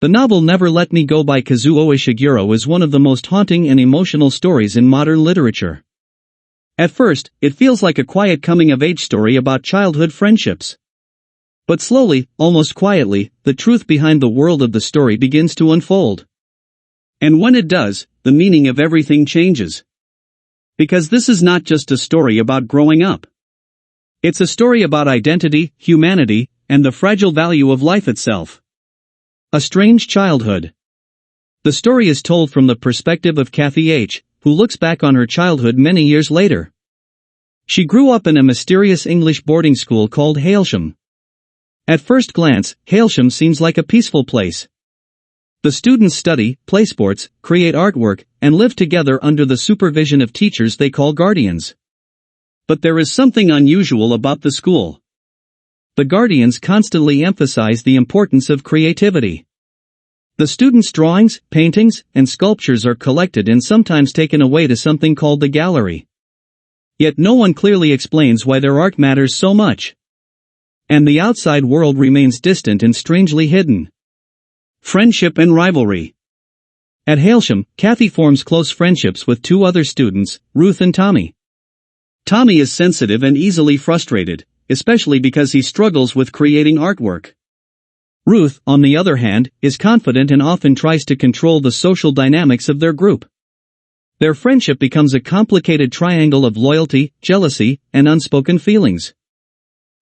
The novel Never Let Me Go by Kazuo Ishiguro is one of the most haunting and emotional stories in modern literature. At first, it feels like a quiet coming-of-age story about childhood friendships. But slowly, almost quietly, the truth behind the world of the story begins to unfold. And when it does, the meaning of everything changes. Because this is not just a story about growing up. It's a story about identity, humanity, and the fragile value of life itself. A Strange Childhood. The story is told from the perspective of Kathy H., who looks back on her childhood many years later. She grew up in a mysterious English boarding school called Hailsham. At first glance, Hailsham seems like a peaceful place. The students study, play sports, create artwork, and live together under the supervision of teachers they call guardians. But there is something unusual about the school. The guardians constantly emphasize the importance of creativity. The students' drawings, paintings, and sculptures are collected and sometimes taken away to something called the gallery. Yet no one clearly explains why their art matters so much. And the outside world remains distant and strangely hidden. Friendship and rivalry. At Hailsham, Kathy forms close friendships with two other students, Ruth and Tommy. Tommy is sensitive and easily frustrated, especially because he struggles with creating artwork. Ruth, on the other hand, is confident and often tries to control the social dynamics of their group. Their friendship becomes a complicated triangle of loyalty, jealousy, and unspoken feelings.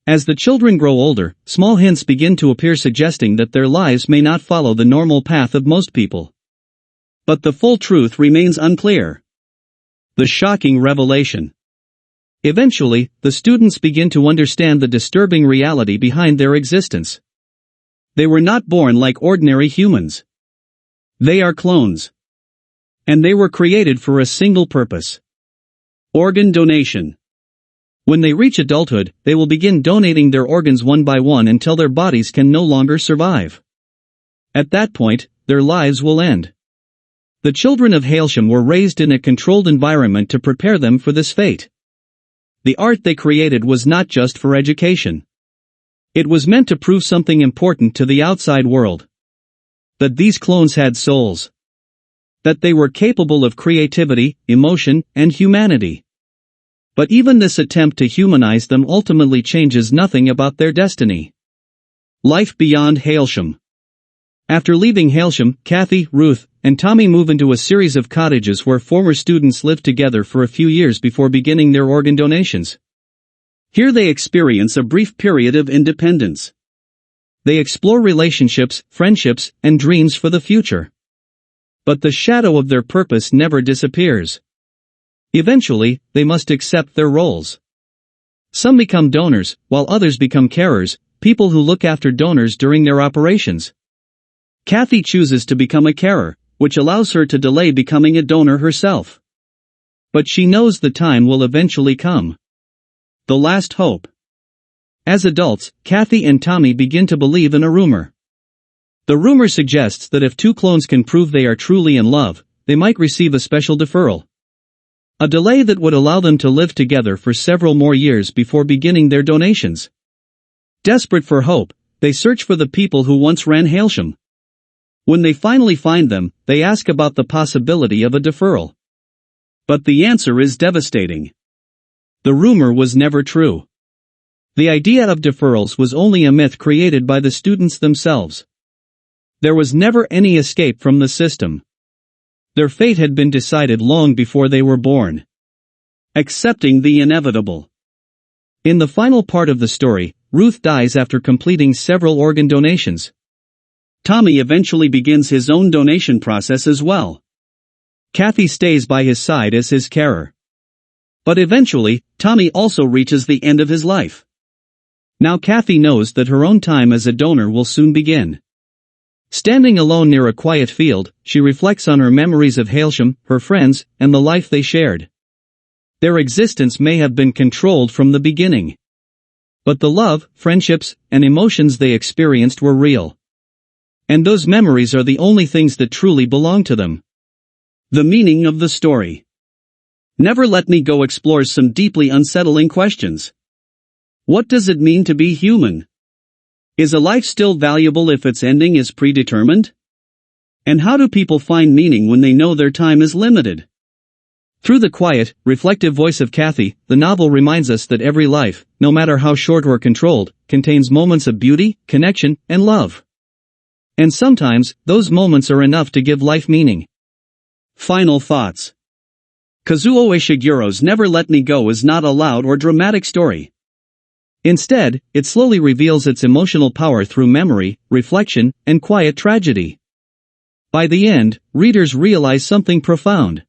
As the children grow older, small hints begin to appear suggesting that their lives may not follow the normal path of most people. But the full truth remains unclear. The shocking revelation. Eventually, the students begin to understand the disturbing reality behind their existence. They were not born like ordinary humans. They are clones. And they were created for a single purpose. Organ donation. When they reach adulthood, they will begin donating their organs one by one until their bodies can no longer survive. At that point, their lives will end. The children of Hailsham were raised in a controlled environment to prepare them for this fate. The art they created was not just for education. It was meant to prove something important to the outside world. That these clones had souls. That they were capable of creativity, emotion, and humanity. But even this attempt to humanize them ultimately changes nothing about their destiny. Life beyond Hailsham. After leaving Hailsham, Kathy, Ruth, and Tommy move into a series of cottages where former students live together for a few years before beginning their organ donations. Here they experience a brief period of independence. They explore relationships, friendships, and dreams for the future. But the shadow of their purpose never disappears. Eventually, they must accept their roles. Some become donors, while others become carers, people who look after donors during their operations. Kathy chooses to become a carer, which allows her to delay becoming a donor herself. But she knows the time will eventually come. The last hope. As adults, Kathy and Tommy begin to believe in a rumor. The rumor suggests that if two clones can prove they are truly in love, they might receive a special deferral. A delay that would allow them to live together for several more years before beginning their donations. Desperate for hope, they search for the people who once ran Hailsham. When they finally find them, they ask about the possibility of a deferral. But the answer is devastating. The rumor was never true. The idea of deferrals was only a myth created by the students themselves. There was never any escape from the system. Their fate had been decided long before they were born. Accepting the inevitable. In the final part of the story, Ruth dies after completing several organ donations. Tommy eventually begins his own donation process as well. Kathy stays by his side as his carer. But eventually, Tommy also reaches the end of his life. Now Kathy knows that her own time as a donor will soon begin. Standing alone near a quiet field, she reflects on her memories of Hailsham, her friends, and the life they shared. Their existence may have been controlled from the beginning. But the love, friendships, and emotions they experienced were real. And those memories are the only things that truly belong to them. The meaning of the story. Never Let Me Go explores some deeply unsettling questions. What does it mean to be human? Is a life still valuable if its ending is predetermined? And how do people find meaning when they know their time is limited? Through the quiet, reflective voice of Kathy, the novel reminds us that every life, no matter how short or controlled, contains moments of beauty, connection, and love. And sometimes, those moments are enough to give life meaning. Final thoughts. Kazuo Ishiguro's Never Let Me Go is not a loud or dramatic story. Instead, it slowly reveals its emotional power through memory, reflection, and quiet tragedy. By the end, readers realize something profound.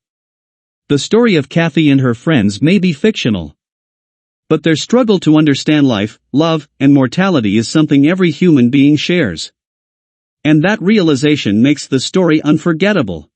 The story of Kathy and her friends may be fictional, but their struggle to understand life, love, and mortality is something every human being shares. And that realization makes the story unforgettable.